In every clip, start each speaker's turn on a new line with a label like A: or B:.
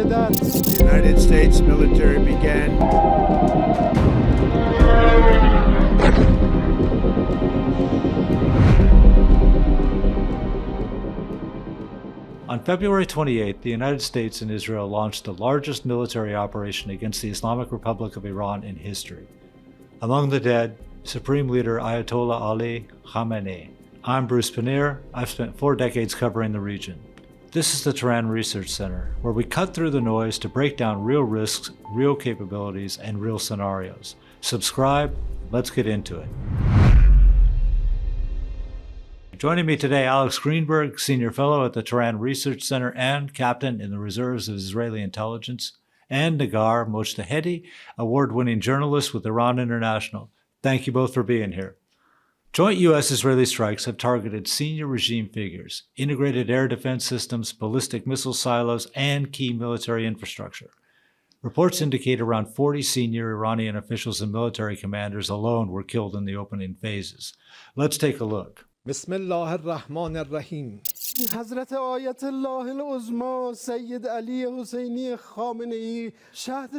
A: The United States military began
B: On February 28th, the United States and Israel launched the largest military operation against the Islamic Republic of Iran in history. Among the dead, Supreme Leader Ayatollah Ali Khamenei. I'm Bruce Pannier. I've spent 4 decades covering the region. This is the Turan Research Center, where we cut through the noise to break down real risks, real capabilities, and real scenarios. Subscribe, let's get into it. Joining me today, Alex Grinberg, Senior Fellow at the Turan Research Center and Captain in the Reserves of Israeli Intelligence, and Negar Mojtahedi, award-winning journalist with Iran International. Thank you both for being here. Joint U.S.-Israeli strikes have targeted senior regime figures, integrated air defense systems, ballistic missile silos, and key military infrastructure. Reports indicate around 40 senior Iranian officials and military commanders alone were killed in the opening phases. Let's take a look.
C: بسم الله الرحمن الرحیم
D: حضرت آیت الله العظما سید علی حسینی خامنه‌ای شهد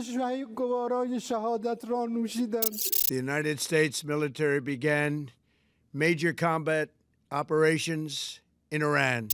D: گوارای شهادت را نوشیدند.
A: The United States military began major combat operations in Iran.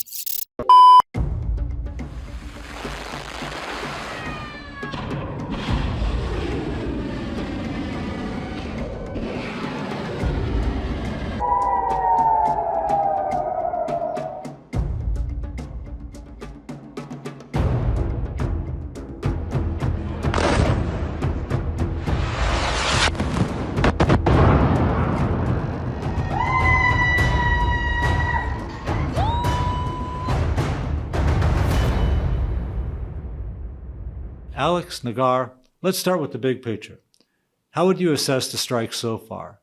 B: Alex, Negar, let's start with the big picture. How would you assess the strike so far?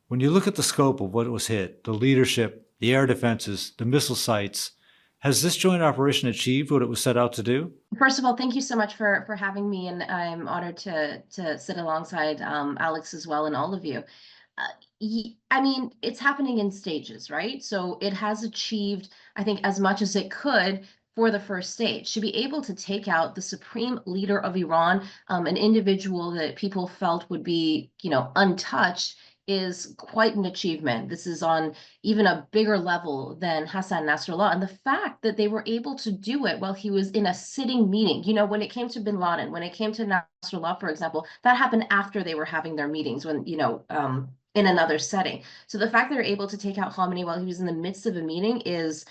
B: When you look at the scope of what was hit, the leadership, the air defenses, the missile sites, has this joint operation achieved what it was set out to do?
E: First of all, thank you so much for having me, and I'm honored to sit alongside Alex as well and all of you. I mean, it's happening in stages, right? So it has achieved, I think, as much as it could for the first stage. To be able to take out the supreme leader of Iran, an individual that people felt would be, untouched, is quite an achievement. This is on even a bigger level than Hassan Nasrallah. And the fact that they were able to do it while he was in a sitting meeting, when it came to bin Laden, when it came to Nasrallah, for example, that happened after they were having their meetings when, in another setting. So the fact that they're able to take out Khamenei while he was in the midst of a meeting is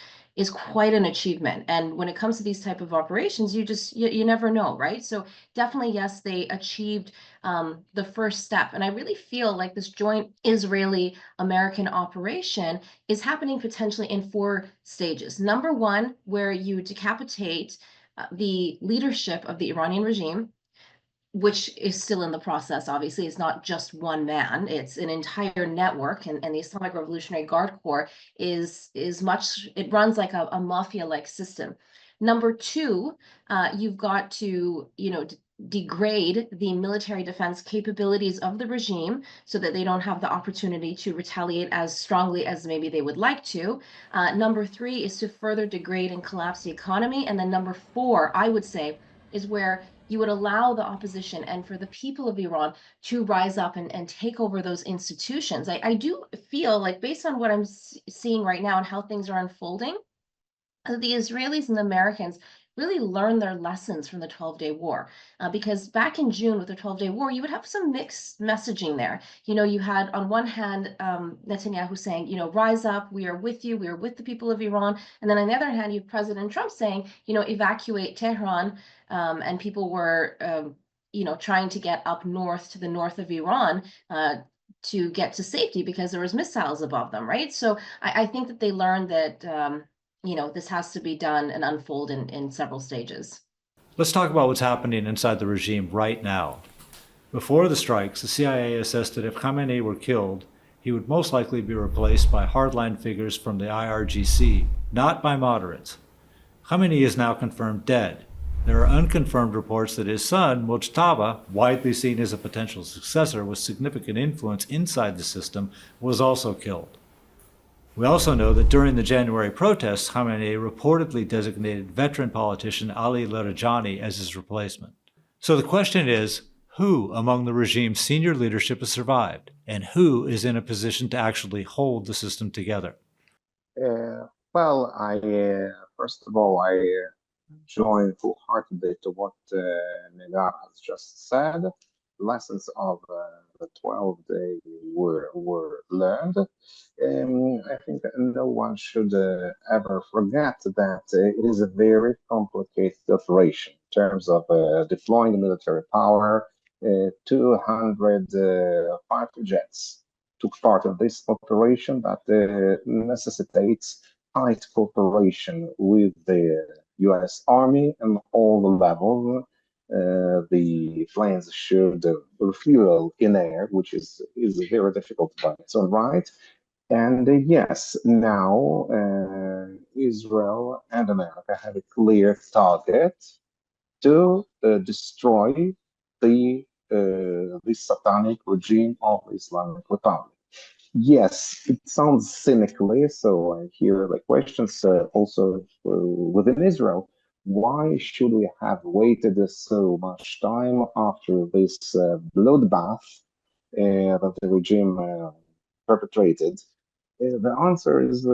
E: quite an achievement. And when it comes to these type of operations, you never know, right? So definitely, yes, they achieved the first step. And I really feel like this joint Israeli-American operation is happening potentially in 4 stages. Number 1, where you decapitate the leadership of the Iranian regime, which is still in the process. Obviously, it's not just one man, it's an entire network, and the Islamic Revolutionary Guard Corps it runs like a mafia-like system. Number 2, you've got to, degrade the military defense capabilities of the regime so that they don't have the opportunity to retaliate as strongly as maybe they would like to. Number 3 is to further degrade and collapse the economy. And then number 4, I would say, is where you would allow the opposition and for the people of Iran to rise up and take over those institutions. I do feel like, based on what I'm seeing right now and how things are unfolding, the Israelis and the Americans really learned their lessons from the 12-day war. Because back in June with the 12-day war, you would have some mixed messaging there. You had on one hand, Netanyahu saying, rise up, we are with you, we are with the people of Iran. And then on the other hand, you have President Trump saying, evacuate Tehran. And people were, trying to get up north to the north of Iran to get to safety because there was missiles above them, right? So I think that they learned that, this has to be done and unfold in several stages.
B: Let's talk about what's happening inside the regime right now. Before the strikes, the CIA assessed that if Khamenei were killed, he would most likely be replaced by hardline figures from the IRGC, not by moderates. Khamenei is now confirmed dead. There are unconfirmed reports that his son, Mojtaba, widely seen as a potential successor with significant influence inside the system, was also killed. We also know that during the January protests, Khamenei reportedly designated veteran politician Ali Larijani as his replacement. So the question is, who among the regime's senior leadership has survived, and who is in a position to actually hold the system together?
F: Well, first of all, I join wholeheartedly to what Negar has just said. Lessons of the 12-day were learned. I think that no one should ever forget that it is a very complicated operation in terms of deploying military power. 200 fighter jets took part in this operation that necessitates tight cooperation with the U.S. Army and all the levels. The planes should refuel in air, which is very difficult by its own right. And yes, now Israel and America have a clear target to destroy the satanic regime of Islamic Republic. Yes, it sounds cynically, so I hear the questions also within Israel. Why should we have waited so much time after this bloodbath that the regime perpetrated? The answer is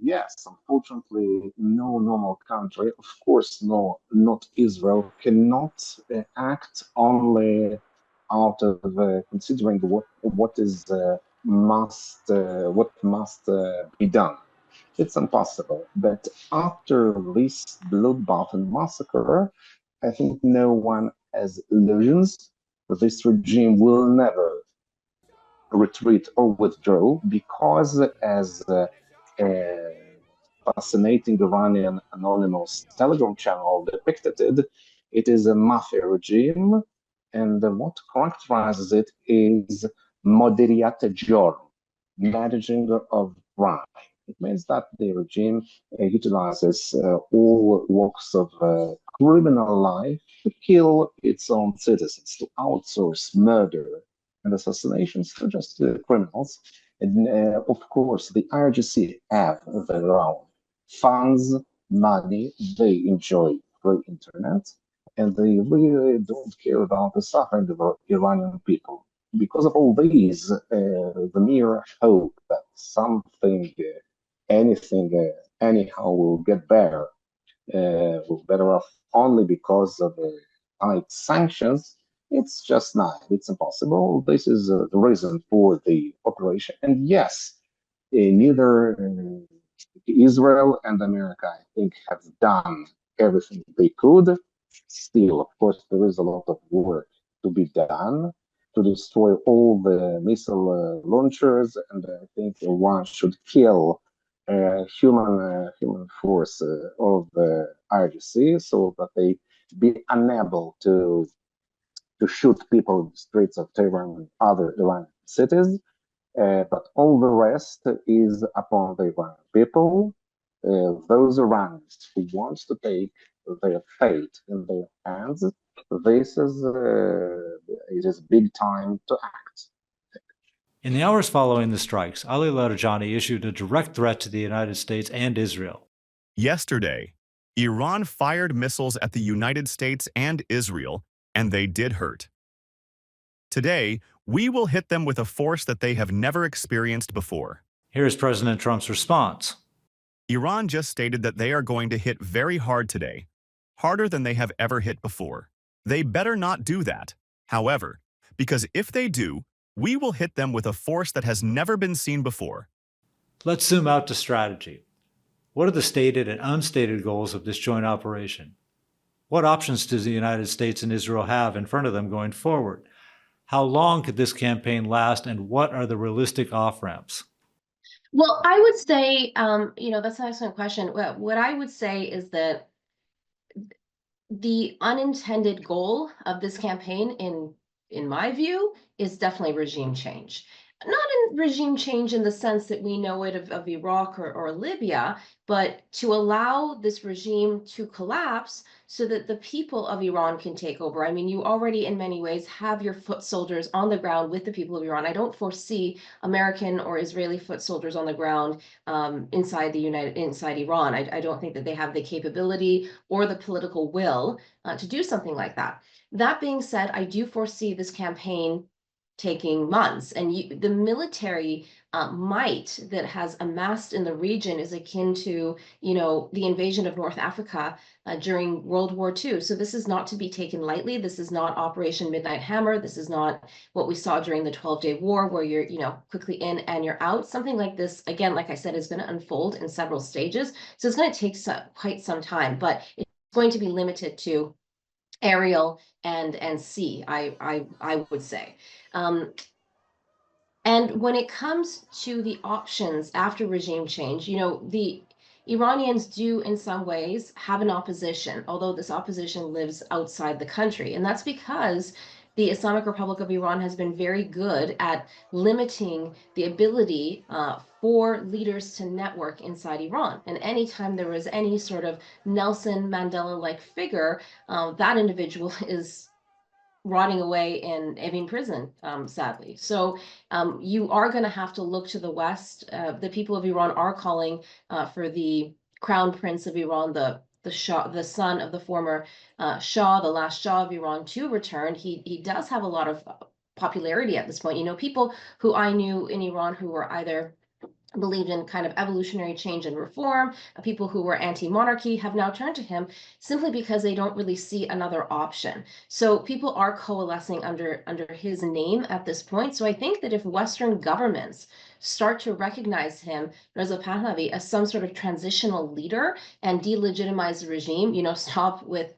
F: yes. Unfortunately, no normal country, of course, no, not Israel, cannot act only out of considering what must be done. It's impossible. But after this bloodbath and massacre, I think no one has illusions. This regime will never retreat or withdraw because, as fascinating Iranian anonymous Telegram channel depicted it is a mafia regime, and what characterizes it is moderiat jor, managing of crime. It means that the regime utilizes all walks of criminal life to kill its own citizens, to outsource murder and assassinations to just criminals. And of course, the IRGC have their own funds, money, they enjoy free internet, and they really don't care about the suffering of the Iranian people. Because of all these, the mere hope that something, anything, anyhow will get better, will better off only because of tight sanctions, it's just not. It's impossible. This is the reason for the operation. And yes, neither Israel and America, I think, have done everything they could. Still, of course, there is a lot of work to be done to destroy all the missile launchers, and I think one should kill human force of IRGC so that they be unable to shoot people in the streets of Tehran and other Iranian cities. But all the rest is upon the Iranian people, those Iranians who want to take their fate in their hands. This is it is big time to act.
B: In the hours following the strikes, Ali Larijani issued a direct threat to the United States and Israel.
G: Yesterday, Iran fired missiles at the United States and Israel, and they did hurt. Today, we will hit them with a force that they have never experienced before.
B: Here's President Trump's response.
G: Iran just stated that they are going to hit very hard today, harder than they have ever hit before. They better not do that, however, because if they do, we will hit them with a force that has never been seen before.
B: Let's zoom out to strategy. What are the stated and unstated goals of this joint operation? What options does the United States and Israel have in front of them going forward? How long could this campaign last, and what are the realistic off-ramps?
E: Well, I would say, that's an excellent question. What I would say is that the unintended goal of this campaign, in my view, is definitely regime change. not in regime change in the sense that we know it of Iraq or Libya, but to allow this regime to collapse so that the people of Iran can take over. I mean, you already in many ways have your foot soldiers on the ground with the people of Iran. I don't foresee American or Israeli foot soldiers on the ground inside Iran. I don't think that they have the capability or the political will to do something like that. That being said, I do foresee this campaign taking months. And the military might that has amassed in the region is akin to, the invasion of North Africa during World War II. So this is not to be taken lightly. This is not Operation Midnight Hammer. This is not what we saw during the 12-day war where you're, quickly in and you're out. Something like this, again, like I said, is going to unfold in several stages. So it's going to take quite some time, but it's going to be limited to aerial and sea, I would say. And when it comes to the options after regime change, the Iranians do in some ways have an opposition, although this opposition lives outside the country. And that's because the Islamic Republic of Iran has been very good at limiting the ability for leaders to network inside Iran. And anytime there was any sort of Nelson Mandela-like figure, that individual is rotting away in Evin prison, sadly. So you are going to have to look to the West. The people of Iran are calling for the crown prince of Iran, the Shah, the son of the former Shah, the last Shah of Iran, to return. He does have a lot of popularity at this point. People who I knew in Iran who were either believed in kind of evolutionary change and reform, people who were anti-monarchy have now turned to him simply because they don't really see another option. So people are coalescing under his name at this point. So I think that if Western governments start to recognize him, Reza Pahlavi, as some sort of transitional leader and delegitimize the regime, stop with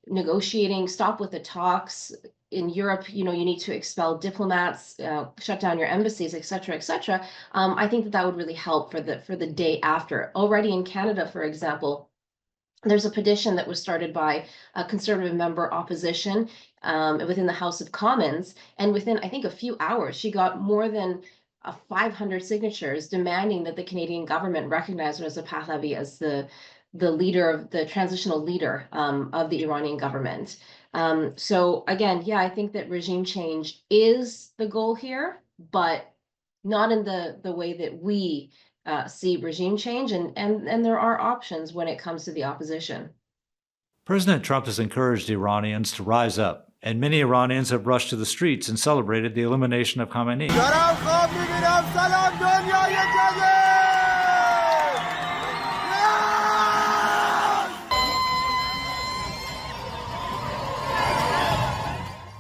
E: negotiating, stop with the talks. In Europe, you need to expel diplomats, shut down your embassies, et cetera, et cetera. I think that would really help for the day after. Already in Canada, for example, there's a petition that was started by a conservative member opposition within the House of Commons, and within, I think, a few hours, she got more than 500 signatures demanding that the Canadian government recognize Reza Pahlavi as the leader of the transitional leader of the Iranian government. So again, yeah, I think that regime change is the goal here, but not in the way that we see regime change, and there are options when it comes to the opposition.
B: President Trump has encouraged Iranians to rise up, and many Iranians have rushed to the streets and celebrated the elimination of Khamenei.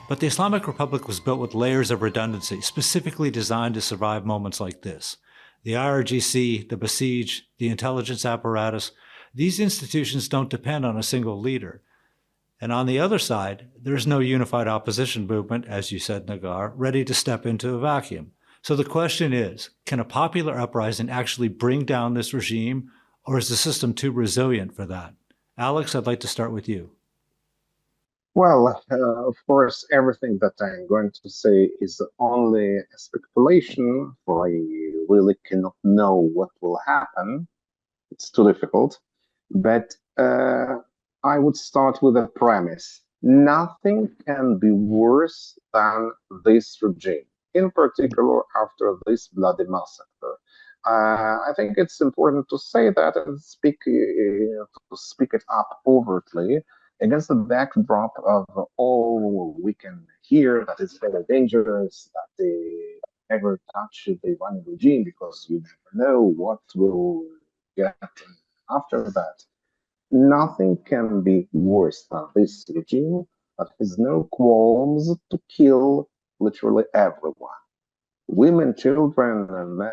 B: But the Islamic Republic was built with layers of redundancy, specifically designed to survive moments like this. The IRGC, the Basij, the intelligence apparatus, these institutions don't depend on a single leader. And on the other side, there's no unified opposition movement, as you said, Negar, ready to step into a vacuum. So the question is, can a popular uprising actually bring down this regime, or is the system too resilient for that? Alex, I'd like to start with you.
F: Well, of course, everything that I'm going to say is only a speculation, for I really cannot know what will happen. It's too difficult. But I would start with a premise. Nothing can be worse than this regime, in particular after this bloody massacre. I think it's important to say that and speak it up overtly, against the backdrop of all we can hear that is very dangerous, that they never touch the Iranian regime because you never know what will get after that. Nothing can be worse than this regime that has no qualms to kill literally everyone. Women, children, and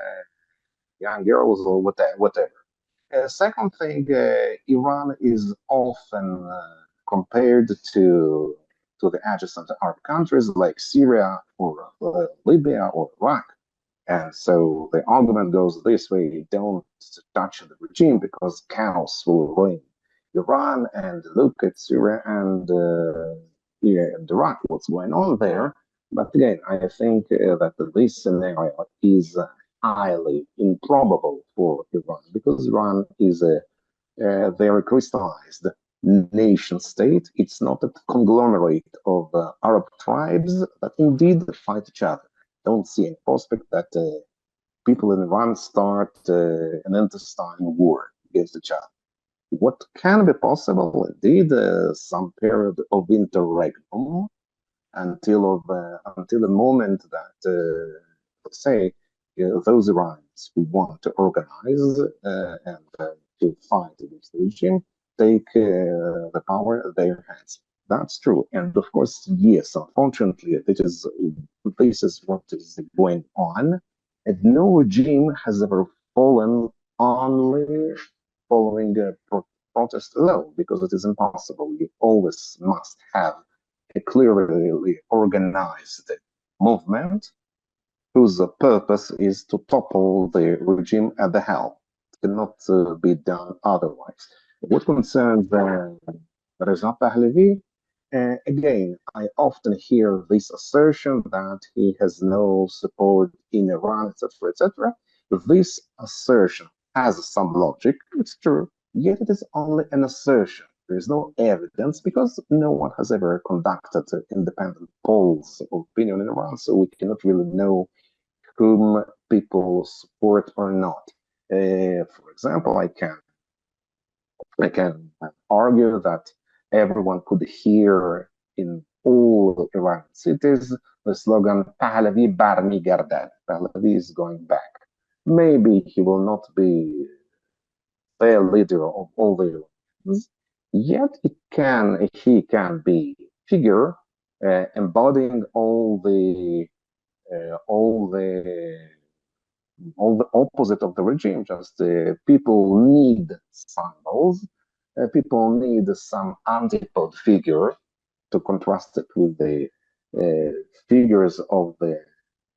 F: young girls, or whatever. Second thing, Iran is often compared to the adjacent Arab countries like Syria or Libya or Iraq. And so the argument goes this way: don't touch the regime because chaos will ruin Iran, and look at Syria and Iraq, what's going on there. But again, I think that this scenario is highly improbable for Iran because Iran is a very crystallized nation state. It's not a conglomerate of Arab tribes that indeed fight each other. Don't see any prospect that people in Iran start an intestine war against each other. What can be possible, indeed, some period of interregnum until the moment that, let's say, those Iranians who want to organize and to fight against the regime take the power in their hands. That's true, and of course, yes, unfortunately, this is what is going on, and no regime has ever fallen only following a protest alone, because it is impossible. You always must have a clearly organized movement whose purpose is to topple the regime at the helm. It cannot be done otherwise. What concerns Reza Pahlavi, again, I often hear this assertion that he has no support in Iran, etc., etc. This assertion has some logic, it's true, yet it is only an assertion. There is no evidence because no one has ever conducted independent polls of opinion in Iran, so we cannot really know whom people support or not. For example, I can argue that everyone could hear in all Iranian cities the slogan "Pahlavi barmi gardan." Pahlavi is going back. Maybe he will not be the leader of all the Iranians, yet he can be figure embodying uh, all the all the opposite of the regime. Just people need symbols. People need some antipode figure to contrast it with the figures of the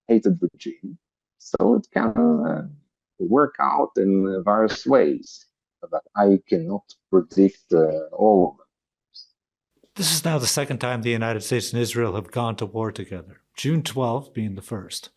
F: hated regime. So it can work out in various ways, but I cannot predict all of them.
B: This is now the second time the United States and Israel have gone to war together, June 12 being the first.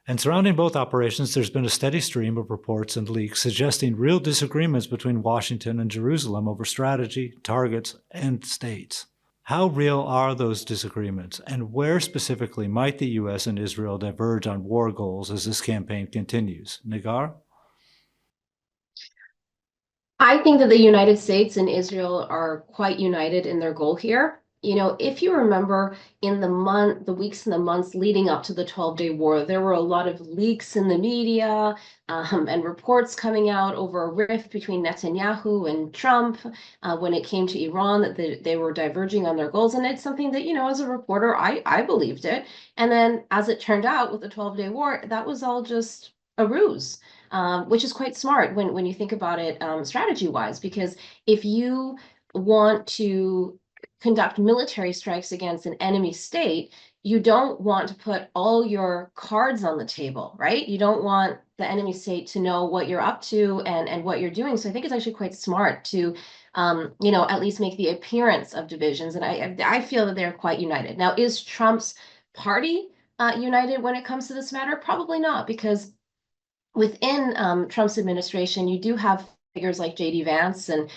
B: And surrounding both operations, there's been a steady stream of reports and leaks suggesting real disagreements between Washington and Jerusalem over strategy, targets, and states. How real are those disagreements, and where specifically might the U.S. and Israel diverge on war goals as this campaign continues? Negar?
E: I think that the United States and Israel are quite united in their goal here. You know, if you remember in the weeks and the months leading up to the 12-day war, there were a lot of leaks in the media and reports coming out over a rift between Netanyahu and Trump when it came to Iran, that they were diverging on their goals. And it's something that, you know, as a reporter, I believed it. And then as it turned out with the 12-day war, that was all just a ruse. Which is quite smart when you think about it strategy-wise, because if you want to conduct military strikes against an enemy state, you don't want to put all your cards on the table, right? You don't want the enemy state to know what you're up to and what you're doing. So I think it's actually quite smart to, you know, at least make the appearance of divisions. And I feel that they're quite united. Now, is Trump's party united when it comes to this matter? Probably not, because within Trump's administration, you do have figures like J.D. Vance and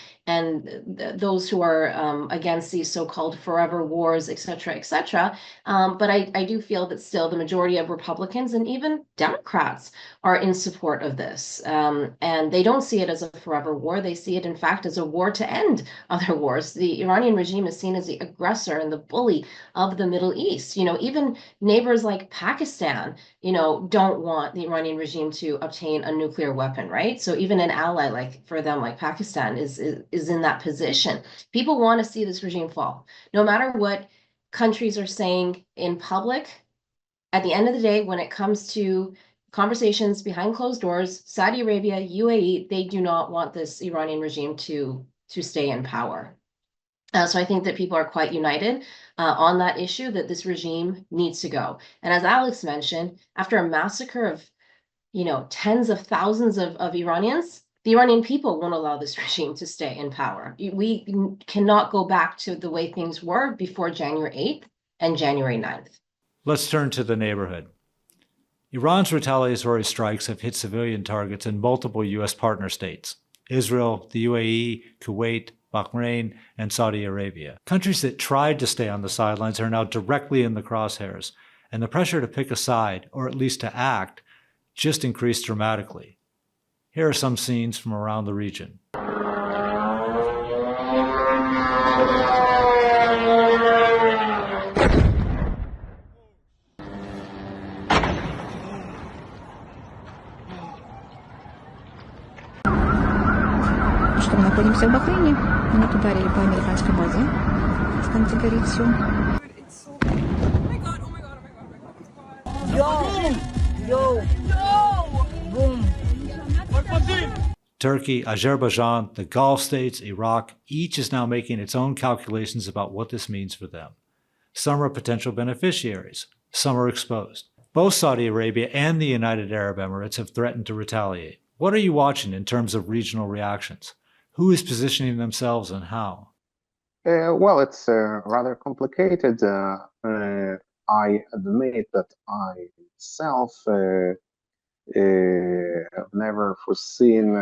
E: those who are against these so-called forever wars, et cetera, et cetera. But I do feel that still the majority of Republicans and even Democrats are in support of this. And they don't see it as a forever war. They see it, in fact, as a war to end other wars. The Iranian regime is seen as the aggressor and the bully of the Middle East. You know, even neighbors like Pakistan, you know, don't want the Iranian regime to obtain a nuclear weapon, right? So even an ally like for them, like Pakistan, is in that position. People want to see this regime fall. No matter what countries are saying in public, at the end of the day, when it comes to conversations behind closed doors, Saudi Arabia, UAE, they do not want this Iranian regime to stay in power. So I think that people are quite united on that issue, that this regime needs to go. And as Alex mentioned, after a massacre of, you know, tens of thousands of Iranians, the Iranian people won't allow this regime to stay in power. We cannot go back to the way things were before January 8th and January 9th.
B: Let's turn to the neighborhood. Iran's retaliatory strikes have hit civilian targets in multiple U.S. partner states: Israel, the UAE, Kuwait, Bahrain, and Saudi Arabia. Countries that tried to stay on the sidelines are now directly in the crosshairs, and the pressure to pick a side, or at least to act, just increased dramatically. Here are some scenes from around the region.
H: Что мы находимся в Бахрейне. Мы тут ударили по американской базе. Там где горит все.
B: Turkey, Azerbaijan, the Gulf states, Iraq, each is now making its own calculations about what this means for them. Some are potential beneficiaries. Some are exposed. Both Saudi Arabia and the United Arab Emirates have threatened to retaliate. What are you watching in terms of regional reactions? Who is positioning themselves and how?
F: Well, it's rather complicated. I admit that I myself have never foreseen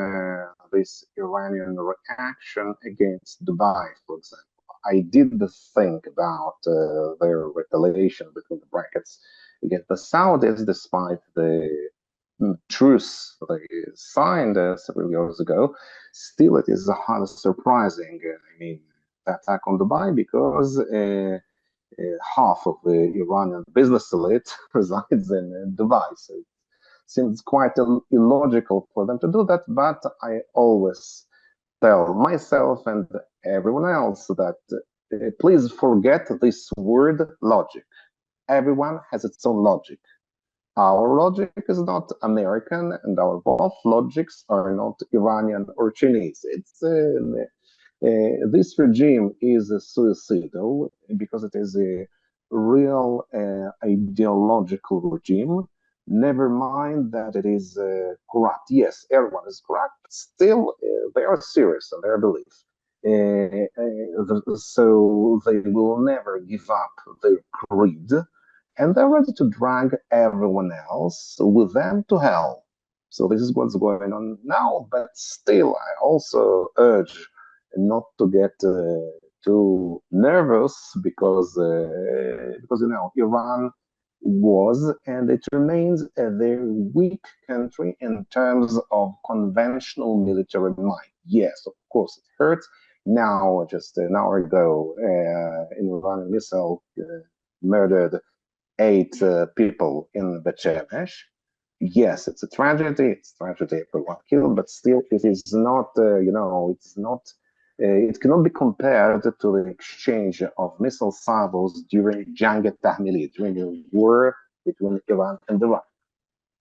F: this Iranian reaction against Dubai, for example. I did think about their retaliation between the brackets against the Saudis, despite the truce they signed several years ago. Still, it is highly surprising. I mean, the attack on Dubai, because half of the Iranian business elite resides in Dubai. So it seems quite illogical for them to do that. But I always tell myself and everyone else that please forget this word logic. Everyone has its own logic. Our logic is not American, and our both logics are not Iranian or Chinese. It's this regime is suicidal because it is a real ideological regime. Never mind that it is corrupt. Yes, everyone is corrupt, but still they are serious in their belief. So they will never give up their creed, and they're ready to drag everyone else with them to hell. So this is what's going on now, but still I also urge not to get too nervous because Iran was and it remains a very weak country in terms of conventional military might. Yes, of course, it hurts. Now, just an hour ago, an Iranian missile murdered 8 people in Bechemeh. Yes, it's a tragedy. It's a tragedy, everyone killed, but still, it is not. It's not. It cannot be compared to the exchange of missile salvos during Jang Tahmili, during the war between Iran and Iraq.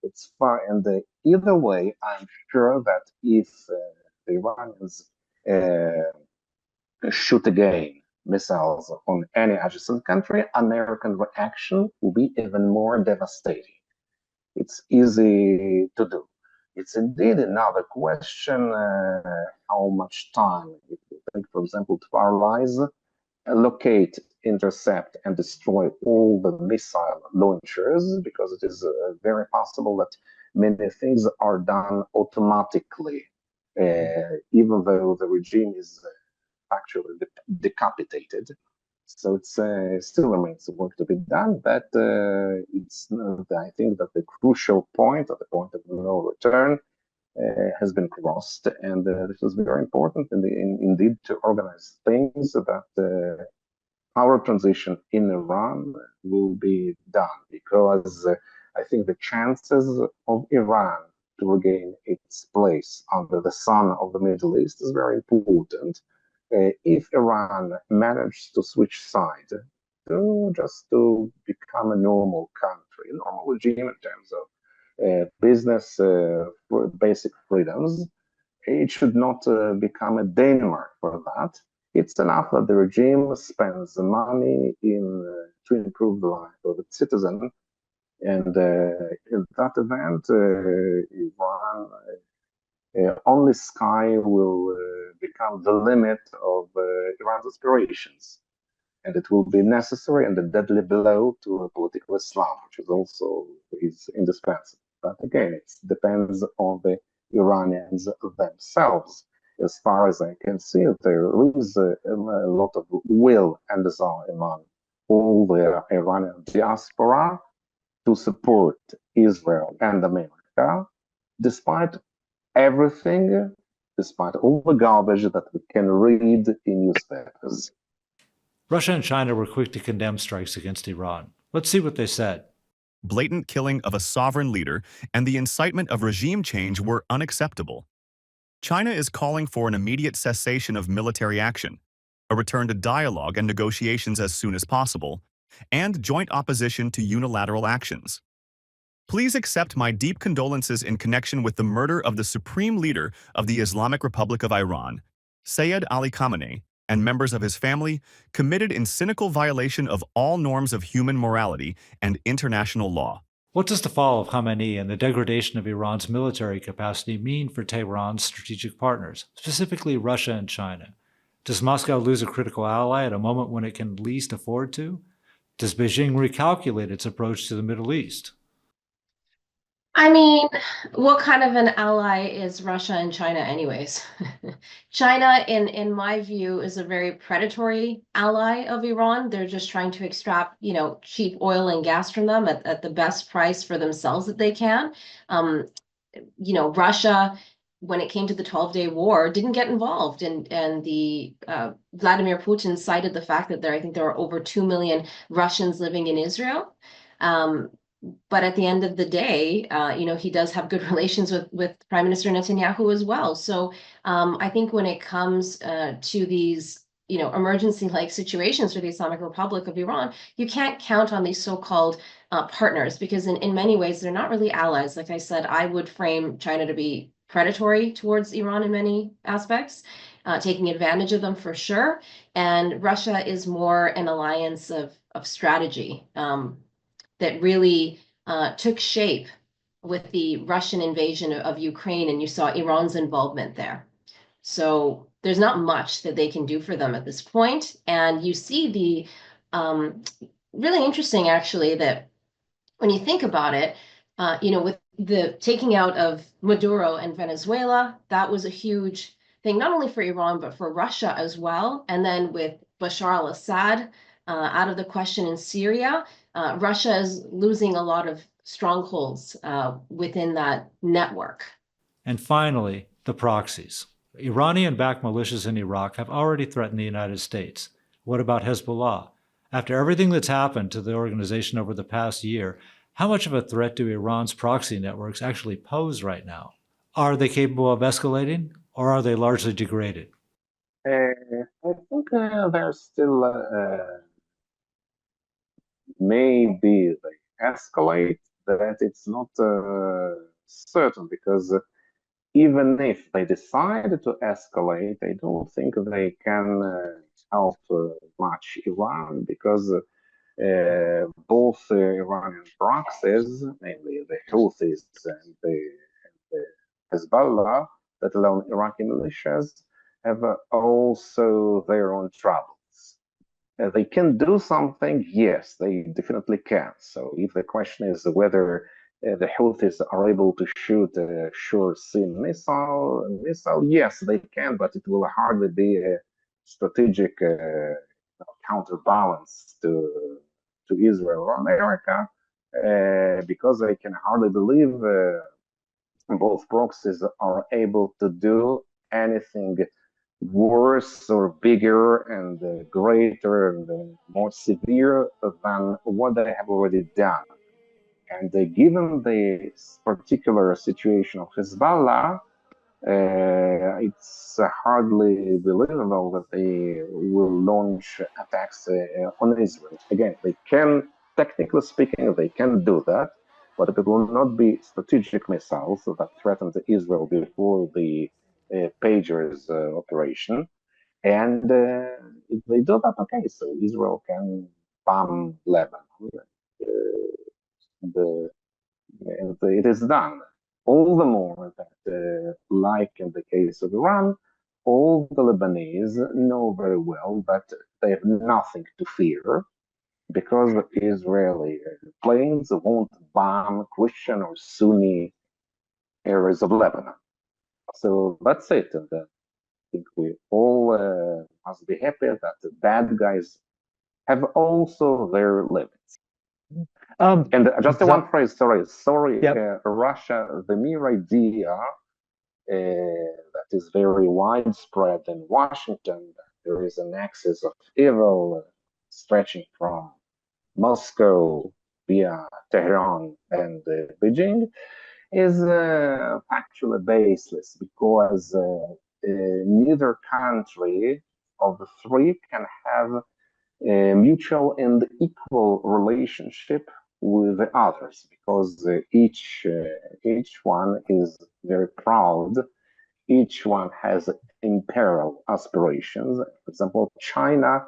F: It's far, and either way, I'm sure that if the Iranians shoot again missiles on any adjacent country, American reaction will be even more devastating. It's easy to do. It's indeed another question how much time it will take, for example, to paralyze, locate, intercept, and destroy all the missile launchers, because it is very possible that many things are done automatically, even though the regime is actually decapitated. So it's still remains work to be done, but it's I think that the crucial point, at the point of no return, has been crossed, and this is very important indeed to organize things that power transition in Iran will be done, because I think the chances of Iran to regain its place under the sun of the Middle East is very important. If Iran manages to switch side to become a normal country, a normal regime in terms of business basic freedoms, it should not become a Denmark for that. It's enough that the regime spends money to improve the life of its citizen, and in that event, Iran. Only sky will become the limit of Iran's aspirations. and it will be necessary and a deadly blow to political Islam, which is also indispensable. But again, it depends on the Iranians themselves. As far as I can see, there is a lot of will and desire among all the Iranian diaspora to support Israel and America, despite everything, despite all the garbage that we can read in newspapers.
B: Russia and China were quick to condemn strikes against Iran. Let's see what they said.
G: Blatant killing of a sovereign leader and the incitement of regime change were unacceptable. China is calling for an immediate cessation of military action, a return to dialogue and negotiations as soon as possible, and joint opposition to unilateral actions. Please accept my deep condolences in connection with the murder of the supreme leader of the Islamic Republic of Iran, Sayyid Ali Khamenei, and members of his family, committed in cynical violation of all norms of human morality and international law.
B: What does the fall of Khamenei and the degradation of Iran's military capacity mean for Tehran's strategic partners, specifically Russia and China? Does Moscow lose a critical ally at a moment when it can least afford to? Does Beijing recalculate its approach to the Middle East?
E: I mean, what kind of an ally is Russia and China anyways? China, in my view, is a very predatory ally of Iran. They're just trying to extract, cheap oil and gas from them at the best price for themselves that they can. Russia, when it came to the 12-day war, didn't get involved, and the Vladimir Putin cited the fact that I think there are over 2 million Russians living in Israel. But at the end of the day, he does have good relations with Prime Minister Netanyahu as well. So I think when it comes to these, emergency-like situations for the Islamic Republic of Iran, you can't count on these so-called partners, because in many ways, they're not really allies. Like I said, I would frame China to be predatory towards Iran in many aspects, taking advantage of them for sure. And Russia is more an alliance of strategy. That really took shape with the Russian invasion of Ukraine, and you saw Iran's involvement there. So there's not much that they can do for them at this point. And you see really interesting, actually, that when you think about it, with the taking out of Maduro and Venezuela, that was a huge thing, not only for Iran, but for Russia as well. And then with Bashar al-Assad out of the question in Syria, Russia is losing a lot of strongholds within that network.
B: And finally, the proxies. Iranian-backed militias in Iraq have already threatened the United States. What about Hezbollah? After everything that's happened to the organization over the past year, how much of a threat do Iran's proxy networks actually pose right now? Are they capable of escalating, or are they largely degraded?
F: I think they're still maybe they escalate, that it's not certain, because even if they decide to escalate, I don't think they can help much Iran, because both Iranian proxies, namely the Houthis and the Hezbollah, let alone Iraqi militias, have also their own troubles. They can do something, yes, they definitely can. So if the question is whether the Houthis are able to shoot a sure-sea missile, yes, they can, but it will hardly be a strategic counterbalance to Israel or America, because I can hardly believe both proxies are able to do anything worse or bigger and greater and more severe than what they have already done. And given the particular situation of Hezbollah, it's hardly believable that they will launch attacks on Israel. Again, they can, technically speaking, they can do that, but it will not be strategic missiles that threatened Israel before the Pager's operation. And if they do that, okay, so Israel can bomb Lebanon. And it is done. All the more that, like in the case of Iran, all the Lebanese know very well that they have nothing to fear because Israeli planes won't bomb Christian or Sunni areas of Lebanon. So that's it. And I think we all must be happy that the bad guys have also their limits. And just one phrase, sorry,
B: Yep.
F: Russia, the mere idea that is very widespread in Washington, that there is an axis of evil stretching from Moscow via Tehran and Beijing, is factually baseless because neither country of the three can have a mutual and equal relationship with the others because each one is very proud. Each one has imperial aspirations. For example, China,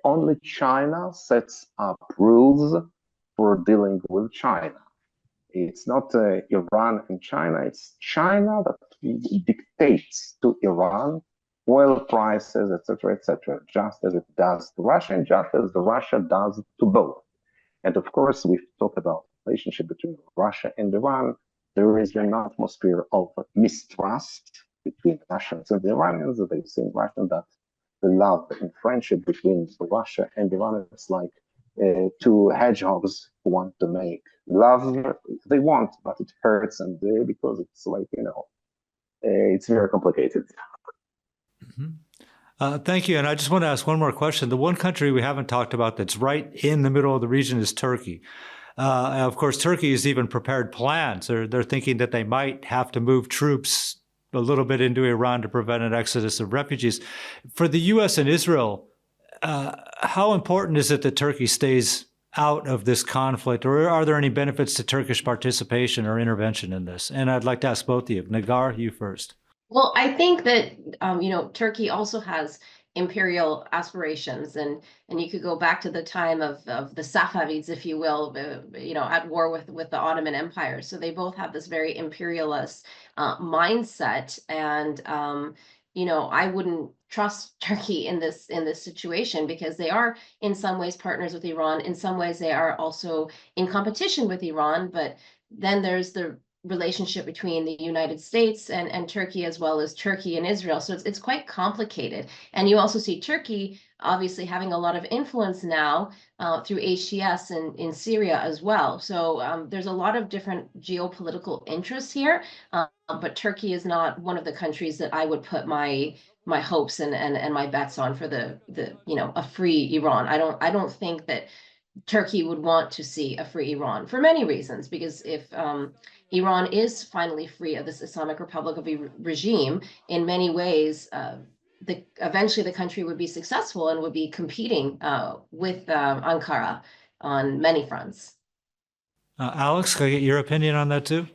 F: only China sets up rules for dealing with China. It's not Iran and China, it's China that dictates to Iran oil prices, etc., just as it does to Russia and just as Russia does to both. And of course, we've talked about the relationship between Russia and Iran. There is an atmosphere of mistrust between the Russians and the Iranians. They say in Russia that the love and friendship between Russia and Iran is like two hedgehogs who want to make love. They want, but it hurts, and because it's like, it's very complicated.
B: Thank you. And I just want to ask one more question. The one country we haven't talked about that's right in the middle of the region is Turkey. Of course, Turkey has even prepared plans. They're thinking that they might have to move troops a little bit into Iran to prevent an exodus of refugees. For the U.S. and Israel, how important is it that Turkey stays out of this conflict, or are there any benefits to Turkish participation or intervention in this? And I'd like to ask both of you. Negar, you first.
E: Well, I think that Turkey also has imperial aspirations, and you could go back to the time of the Safavids, if you will, at war with the Ottoman Empire. So they both have this very imperialist mindset, and I wouldn't trust Turkey in this situation because they are in some ways partners with Iran. In some ways, they are also in competition with Iran. But then there's the relationship between the United States and Turkey, as well as Turkey and Israel. So it's quite complicated. And you also see Turkey obviously having a lot of influence now through HTS in Syria as well. So there's a lot of different geopolitical interests here. But Turkey is not one of the countries that I would put my hopes and my bets on for the a free Iran. I don't think that Turkey would want to see a free Iran for many reasons, because if Iran is finally free of this Islamic Republic of Iran regime, in many ways, eventually the country would be successful and would be competing with Ankara on many fronts.
B: Alex, can I get your opinion on that too?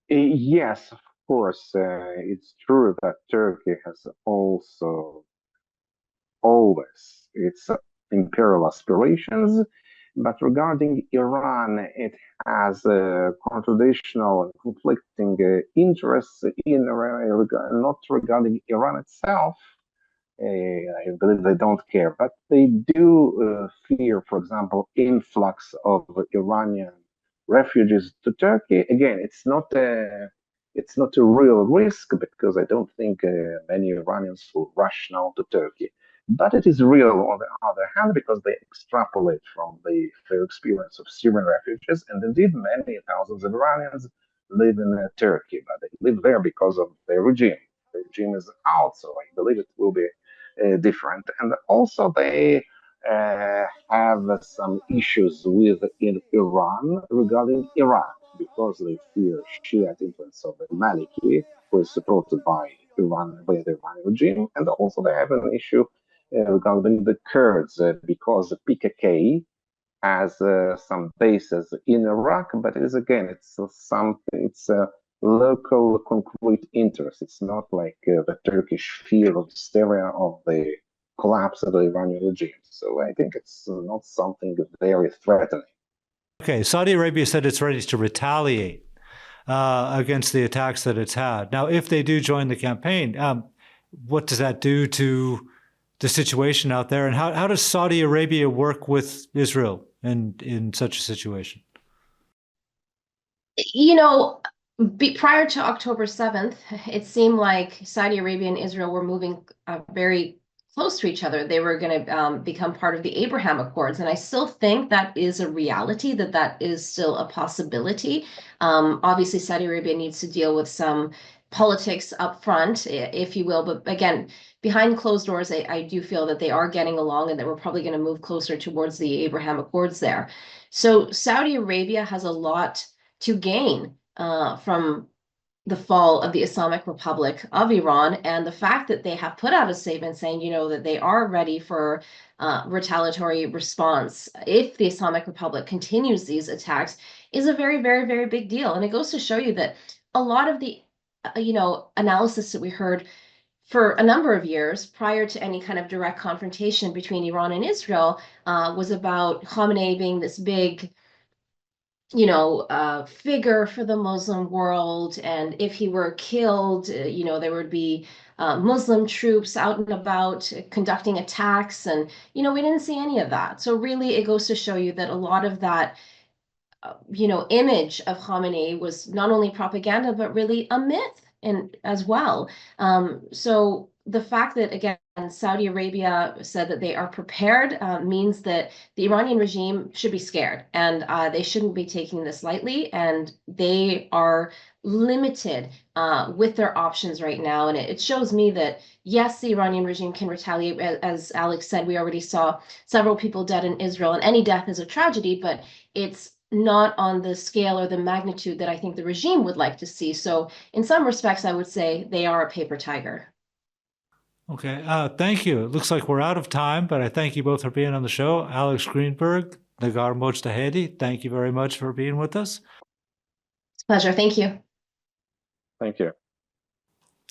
F: Yes, of course. It's true that Turkey has also always its imperial aspirations. But regarding Iran, it has contradictional and conflicting interests not regarding Iran itself. I believe they don't care, but they do fear, for example, influx of Iranian refugees to Turkey. Again, it's not a real risk because I don't think many Iranians will rush now to Turkey. But it is real on the other hand because they extrapolate from their experience of Syrian refugees, and indeed many thousands of Iranians live in Turkey, but they live there because of their regime. The regime is out, so I believe it will be different. And also they have some issues with in Iran regarding Iraq because they fear Shiite influence of the Maliki, who is supported by Iran, by the Iranian regime, and also they have an issue regarding the Kurds because the PKK has some bases in Iraq, but it's a local concrete interest. It's not like the Turkish fear of hysteria of the collapse of the Iranian regime. So I think it's not something very threatening.
B: Okay, Saudi Arabia said it's ready to retaliate against the attacks that it's had. Now, if they do join the campaign, what does that do to the situation out there? And how does Saudi Arabia work with Israel in such a situation?
E: You know, prior to October 7th, it seemed like Saudi Arabia and Israel were moving very close to each other. They were going to become part of the Abraham Accords. And I still think that is a reality, that is still a possibility. Obviously, Saudi Arabia needs to deal with some politics up front, if you will. But again, behind closed doors, I do feel that they are getting along and that we're probably going to move closer towards the Abraham Accords there. So Saudi Arabia has a lot to gain from the fall of the Islamic Republic of Iran, and the fact that they have put out a statement saying, you know, that they are ready for retaliatory response if the Islamic Republic continues these attacks is a very, very, very big deal. And it goes to show you that a lot of the, analysis that we heard for a number of years prior to any kind of direct confrontation between Iran and Israel was about Khamenei being this big figure for the Muslim world. And if he were killed, there would be Muslim troops out and about conducting attacks. And, we didn't see any of that. So really, it goes to show you that a lot of that, image of Khamenei was not only propaganda, but really a myth as well. So the fact that, again, Saudi Arabia said that they are prepared means that the Iranian regime should be scared, and they shouldn't be taking this lightly, and they are limited with their options right now. And it shows me that, yes, the Iranian regime can retaliate. As Alex said, we already saw several people dead in Israel, and any death is a tragedy, but it's not on the scale or the magnitude that I think the regime would like to see. So in some respects, I would say they are a paper tiger.
B: Okay, thank you. It looks like we're out of time, but I thank you both for being on the show. Alex Grinberg, Negar Mojtahedi, thank you very much for being with us.
E: It's a pleasure. Thank you.
F: Thank you.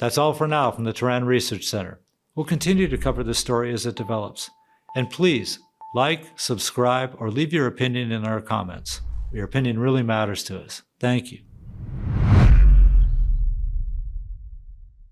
B: That's all for now from the Turan Research Center. We'll continue to cover this story as it develops. And please, like, subscribe, or leave your opinion in our comments. Your opinion really matters to us. Thank you.